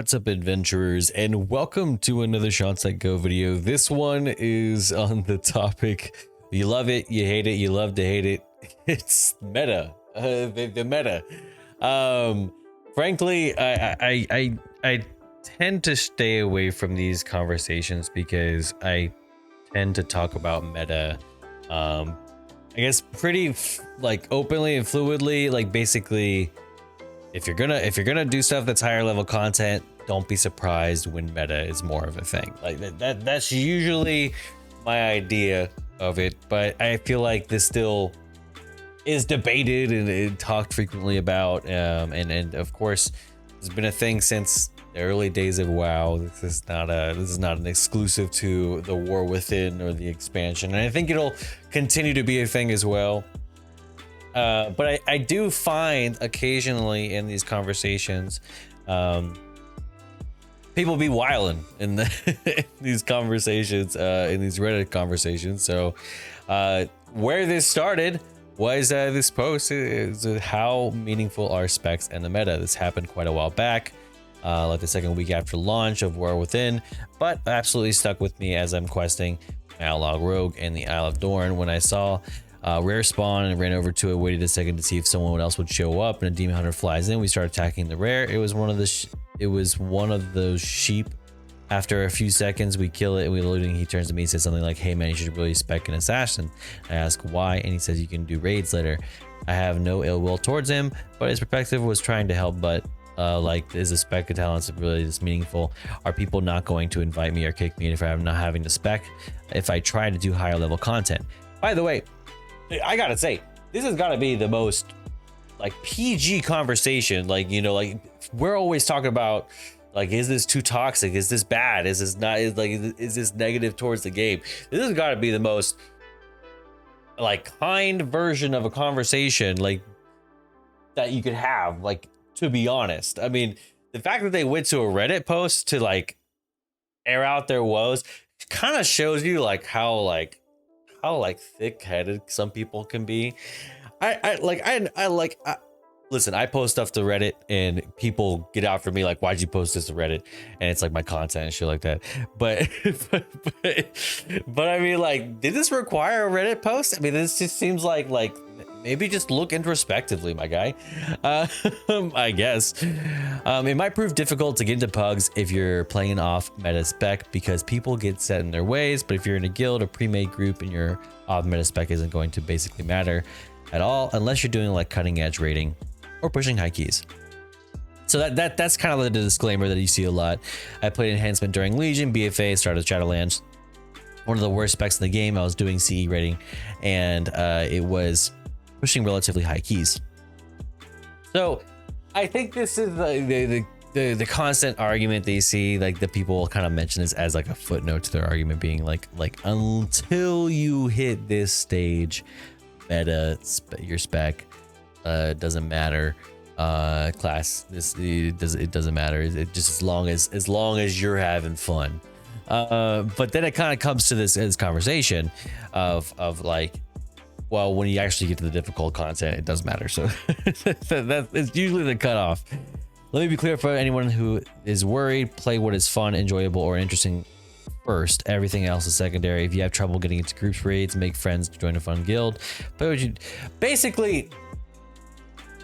What's up, adventurers, and welcome to another ShawnSetGO video. This one is on the topic, you love it, you hate it, you love to hate it. It's meta, the meta. Frankly, I tend to stay away from these conversations because I tend to talk about meta, I guess pretty like openly and fluidly. Like basically, if you're gonna do stuff that's higher level content, don't be surprised when meta is more of a thing. Like that's usually my idea of it, but I feel like this still is debated and talked frequently about, and of course it's been a thing since the early days of WoW. This is not an exclusive to the War Within or the expansion, and I think it'll continue to be a thing as well. But I do find occasionally in these conversations, people be wilding in these conversations, in these Reddit conversations. So where this started was this post is how meaningful are specs and the meta. This happened quite a while back, like the second week after launch of War Within, but absolutely stuck with me as I'm questing Outlaw Rogue and the Isle of Dorn. When I saw rare spawn and ran over to it, waited a second to see if someone else would show up, and a demon hunter flies in. We start attacking the rare. It was one of those sheep. After a few seconds, we kill it and we looting. He turns to me and says something like, "Hey man, you should really spec an assassin." I ask why, and he says you can do raids later. I have no ill will towards him, but his perspective was trying to help. But like, is a spec of talents really this meaningful? Are people not going to invite me or kick me if I'm not having to spec if I try to do higher level content? By the way, I gotta say, this has gotta be the most like PG conversation. Like, you know, like we're always talking about like, is this too toxic? Is this bad? Is this not? Is this negative towards the game? This has gotta be the most like kind version of a conversation like that you could have. Like, to be honest, I mean, the fact that they went to a Reddit post to like air out their woes kind of shows you like how thick-headed some people can be. Listen, I post stuff to Reddit and people get out for me like, why'd you post this to Reddit? And it's like my content and shit like that. But but I mean, like, did this require a Reddit post? I mean, this just seems like maybe just look introspectively, my guy. I guess. It might prove difficult to get into pugs if you're playing off meta spec because people get set in their ways, but if you're in a guild or pre-made group and your off meta spec isn't going to basically matter at all unless you're doing like cutting edge rating or pushing high keys. So that's kind of the disclaimer that you see a lot. I played enhancement during Legion, BFA, started Shadowlands. One of the worst specs in the game. I was doing CE rating and it was pushing relatively high keys. So I think this is the constant argument that you see, like the people kind of mention this as like a footnote to their argument, being like until you hit this stage, meta your spec doesn't matter, class it doesn't matter. It just as long as you're having fun. But then it kind of comes to this conversation of like, well, when you actually get to the difficult content, it does matter. So that is usually the cutoff. Let me be clear for anyone who is worried: play what is fun, enjoyable, or interesting first. Everything else is secondary. If you have trouble getting into groups raids, make friends, join a fun guild. But basically,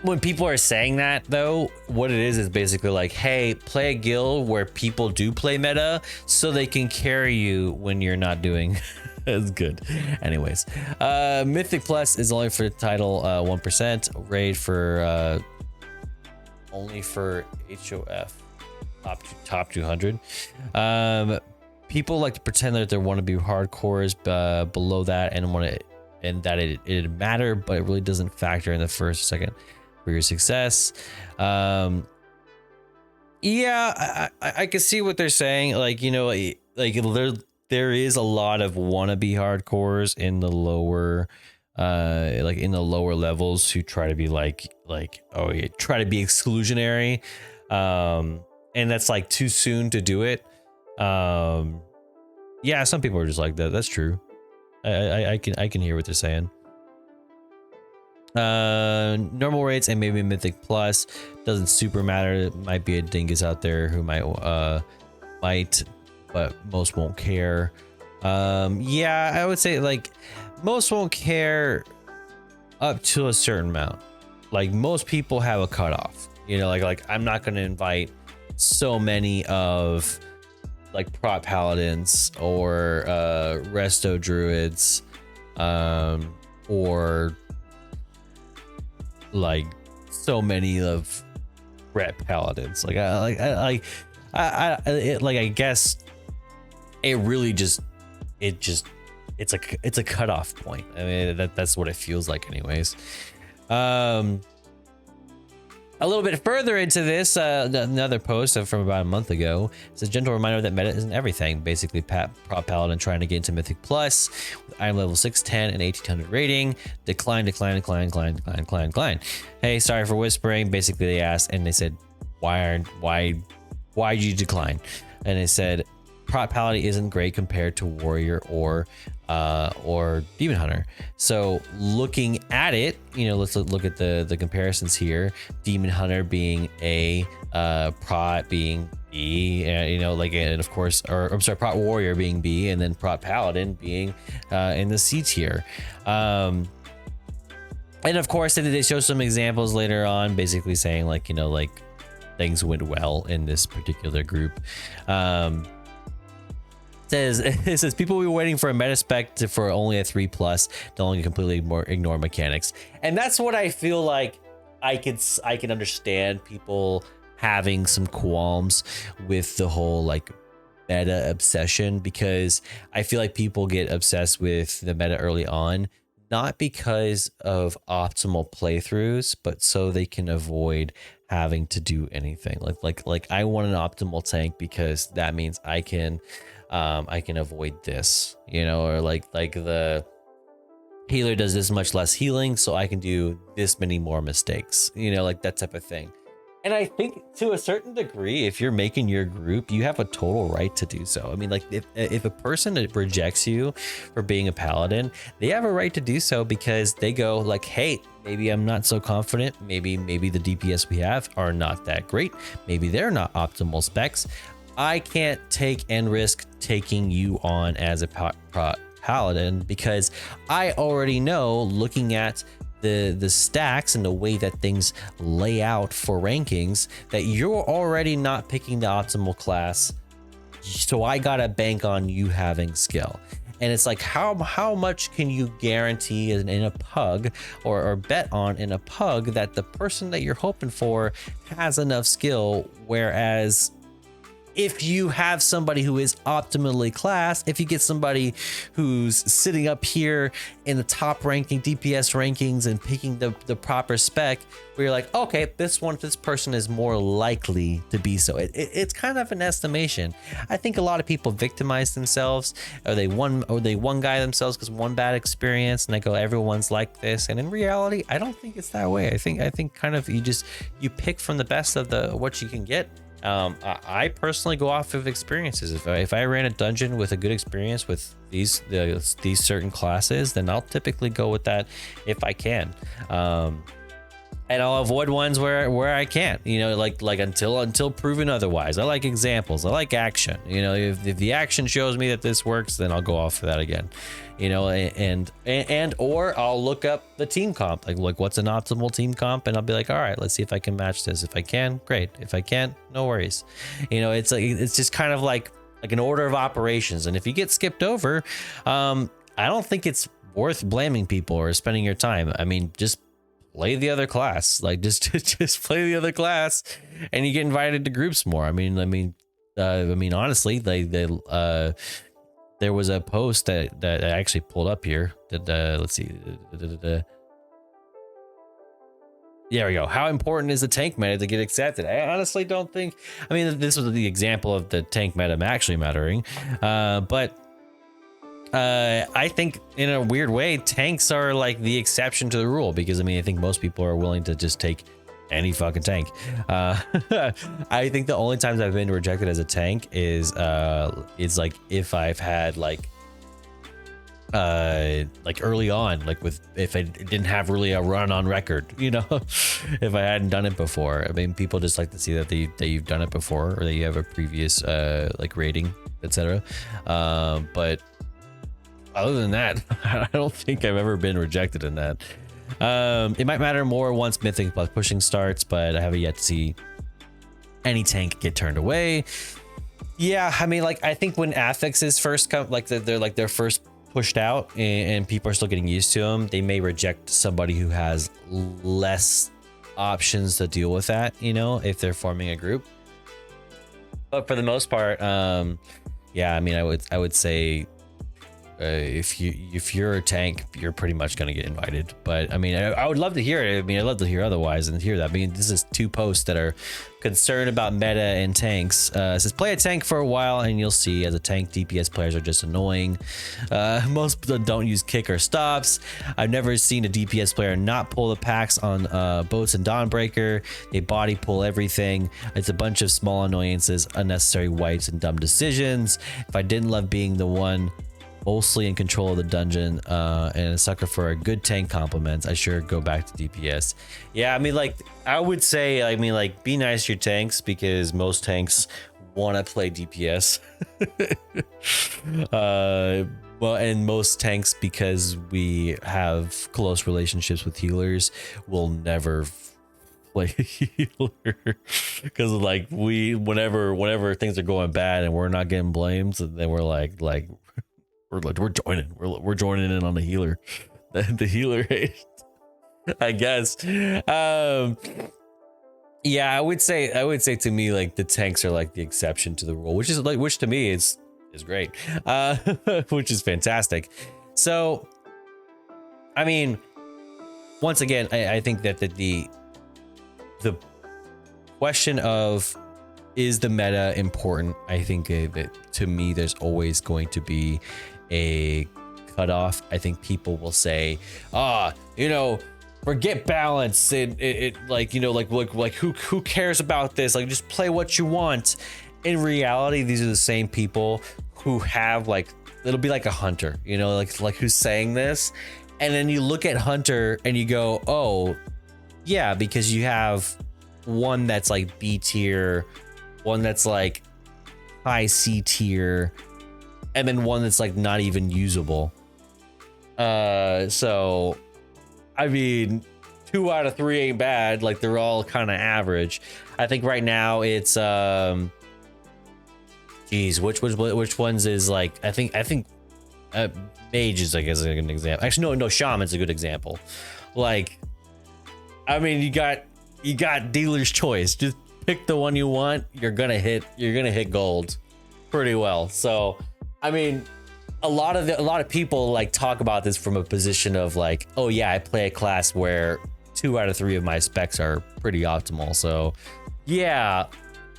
when people are saying that, though, what it is basically like, hey, play a guild where people do play meta so they can carry you when you're not doing as good. Anyways, Mythic Plus is only for title 1%, raid for only for HOF top 200. People like to pretend that they want to be hardcores below that and that it matter, but it really doesn't factor in the first or second for your success. Yeah, I can see what they're saying. Like, you know, like there is a lot of wannabe hardcores in the lower like in the lower levels who try to be like oh yeah, try to be exclusionary, and that's like too soon to do it. Yeah, some people are just like that. That's true. I can hear what they're saying. Normal rates and maybe Mythic Plus doesn't super matter. It might be a dingus out there who might, but most won't care. Yeah, I would say like most won't care up to a certain amount. Like most people have a cutoff, you know, like I'm not going to invite so many of like prot paladins or resto druids, or like so many of ret paladins. Like I guess it really just it's a cutoff point. I mean that's what it feels like anyways. A little bit further into this, another post from about a month ago. It's a gentle reminder that meta isn't everything. Basically, prop paladin trying to get into Mythic Plus with item level 610 and 1800 rating. Decline. Hey, sorry for whispering. Basically, they asked and they said, why'd you decline? And they said, prop paladin isn't great compared to warrior or demon hunter. So looking at it, you know, let's look at the comparisons here. Demon hunter being A, prot being B, you know, like, and of course, or I'm sorry, prot warrior being B, and then prot paladin being in the C tier. And of course, they show some examples later on, basically saying like, you know, like things went well in this particular group. It says people will be waiting for a meta spec for only a 3+, don't completely ignore mechanics. And that's what I feel like I can understand people having some qualms with the whole like meta obsession, because I feel like people get obsessed with the meta early on, not because of optimal playthroughs, but so they can avoid having to do anything. Like I want an optimal tank because that means I can avoid this, you know, or like the healer does this much less healing, so I can do this many more mistakes, you know, like that type of thing. And I think to a certain degree, if you're making your group, you have a total right to do so. I mean, like if a person rejects you for being a paladin, they have a right to do so, because they go like, hey, maybe I'm not so confident. Maybe the DPS we have are not that great. Maybe they're not optimal specs. I can't take and risk taking you on as a paladin, because I already know, looking at the stacks and the way that things lay out for rankings, that you're already not picking the optimal class. So I gotta bank on you having skill. And it's like, how much can you guarantee in a pug or bet on in a pug that the person that you're hoping for has enough skill? Whereas if you have somebody who is optimally classed, if you get somebody who's sitting up here in the top ranking DPS rankings and picking the proper spec, where you're like, okay, this person is more likely to be so. It's kind of an estimation. I think a lot of people victimize themselves, or they one guy themselves because one bad experience, and they go, everyone's like this. And in reality, I don't think it's that way. I think kind of you pick from the best of what you can get. I personally go off of experiences. If I ran a dungeon with a good experience with these certain classes, then I'll typically go with that if I can. And I'll avoid ones where I can't, you know, like until proven otherwise. I like examples. I like action. You know, if the action shows me that this works, then I'll go off for that again. You know, or I'll look up the team comp, like what's an optimal team comp, and I'll be like, all right, let's see if I can match this. If I can, great. If I can't, no worries. You know, it's just kind of like an order of operations. And if you get skipped over, I don't think it's worth blaming people or spending your time. I mean, just play the other class. Like just play the other class, and you get invited to groups more. I mean, honestly, there was a post that I actually pulled up here. Let's see. There we go. How important is the tank meta to get accepted? I honestly don't think. I mean, this was the example of the tank meta actually mattering, but I think in a weird way, tanks are like the exception to the rule, because I mean, I think most people are willing to just take any fucking tank. I think the only times I've been rejected as a tank is like if I've had like like early on, like with, if I didn't have really a run on record, you know, if I hadn't done it before. I mean, people just like to see that you've done it before, or that you have a previous like rating, etc. But other than that, I don't think I've ever been rejected in that. It might matter more once Mythic plus pushing starts, but I haven't yet to see any tank get turned away. Yeah, I mean, like, I think when affixes first come, like they're first pushed out and people are still getting used to them, they may reject somebody who has less options to deal with that, you know, if they're forming a group. But for the most part, yeah, I mean, I would say if you're a tank, you're pretty much going to get invited. But I mean, I would love to hear it. I mean, I'd love to hear otherwise and hear that. I mean, this is 2 posts that are concerned about meta and tanks. It says play a tank for a while and you'll see, as a tank, DPS players are just annoying. Most people don't use kick or stops. I've never seen a DPS player not pull the packs on boats and Dawnbreaker. They body pull everything. It's a bunch of small annoyances, unnecessary wipes, and dumb decisions. If I didn't love being the one mostly in control of the dungeon and a sucker for a good tank compliments, I sure go back to DPS. Yeah, I mean, like, I would say, I mean, like, be nice to your tanks, because most tanks want to play DPS. Well, and most tanks, because we have close relationships with healers, will never play a healer, because like whenever things are going bad and we're not getting blamed, then we're like we're joining in on the healer, the healer I guess. Yeah, I would say to me, like, the tanks are like the exception to the rule, which to me is great, which is fantastic. So, I mean, once again, I think that the question of, is the meta important? I think that, to me, there's always going to be a cutoff. I think people will say, you know, forget balance. It like, you know, like who cares about this? Like, just play what you want. In reality, these are the same people who have, like, it'll be like a hunter, you know, like who's saying this, and then you look at Hunter and you go, oh yeah, because you have one that's like B tier, one that's like high C tier, and then one that's like not even usable. So I mean, 2 out of 3 ain't bad. Like, they're all kind of average. I think right now it's geez, which ones is like, I think Mage is, I guess, like an example. Actually, no, Shaman's a good example. Like, I mean, you got dealer's choice. Just pick the one you want. You're gonna hit gold pretty well. So, I mean, a lot of people like talk about this from a position of like, oh yeah, I play a class where 2 out of 3 of my specs are pretty optimal. So yeah,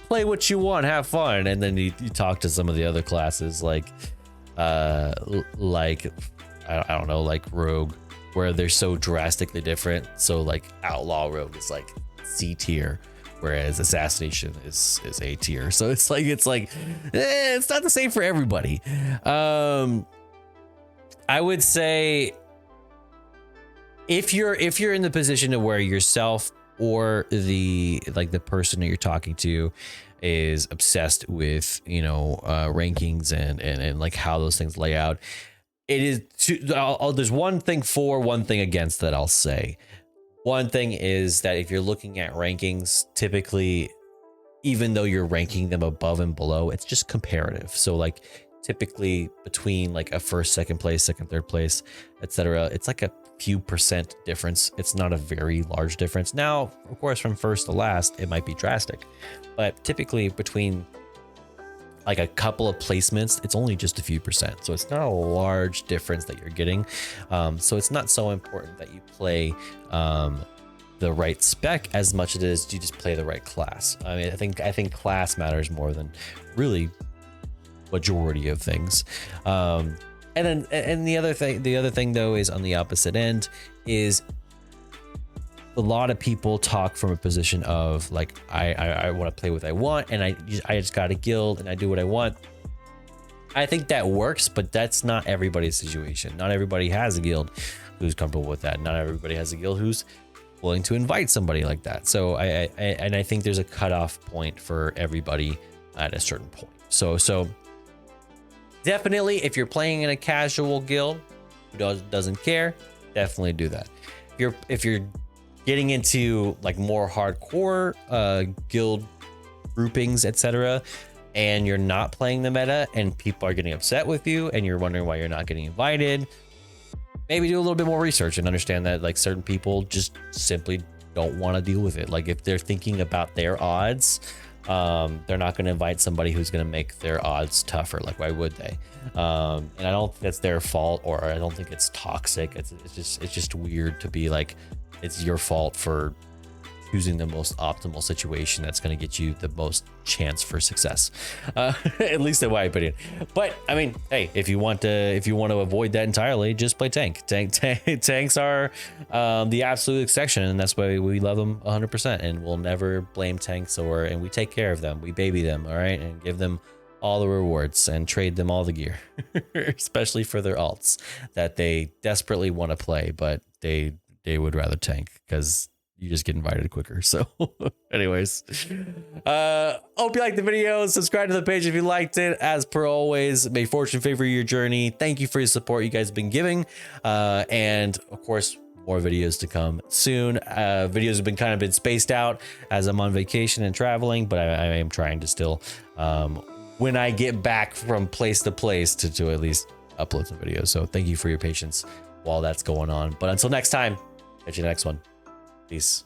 play what you want, have fun. And then you talk to some of the other classes like I don't know, like Rogue, where they're so drastically different. So like Outlaw Rogue is like C tier, whereas Assassination is A tier. So it's like it's not the same for everybody. I would say if you're in the position of where yourself or the person that you're talking to is obsessed with, you know, rankings and like how those things lay out, it is there's one thing for, one thing against that I'll say. One thing is that if you're looking at rankings, typically, even though you're ranking them above and below, it's just comparative. So like typically between like a first, second place, second, third place, etc., it's like a few percent difference. It's not a very large difference. Now, of course, from first to last, it might be drastic, but typically between like a couple of placements, it's only just a few percent. So it's not a large difference that you're getting. So it's not so important that you play the right spec as much as it is you just play the right class. I mean, I think class matters more than really majority of things. And the other thing though is on the opposite end is a lot of people talk from a position of like, I want to play what I want, and I just got a guild and I do what I want. I think that works, but that's not everybody's situation. Not everybody has a guild who's comfortable with that. Not everybody has a guild who's willing to invite somebody like that. So I think there's a cutoff point for everybody at a certain point. So definitely, if you're playing in a casual guild who doesn't care, definitely do that. If you're getting into like more hardcore guild groupings, etc., and you're not playing the meta and people are getting upset with you and you're wondering why you're not getting invited, maybe do a little bit more research and understand that like certain people just simply don't want to deal with it. Like if they're thinking about their odds, they're not going to invite somebody who's going to make their odds tougher. Like why would they? And I don't think that's their fault, or I don't think it's toxic. It's just weird to be like it's your fault for choosing the most optimal situation that's going to get you the most chance for success, at least in my opinion. But I mean, hey, if you want to avoid that entirely, just play tank. Tanks are the absolute exception, and that's why we love them 100%, and we'll never blame tanks, and we take care of them, we baby them, all right, and give them all the rewards and trade them all the gear, especially for their alts that they desperately want to play, but they would rather tank because you just get invited quicker. So anyways, hope you liked the video. Subscribe to the page if you liked it. As per always, may fortune favor your journey. Thank you for your support you guys have been giving. And of course, more videos to come soon. Videos have been spaced out as I'm on vacation and traveling, but I am trying to still, when I get back from place to place, to at least upload some videos. So thank you for your patience while that's going on. But until next time, catch you in the next one. Peace.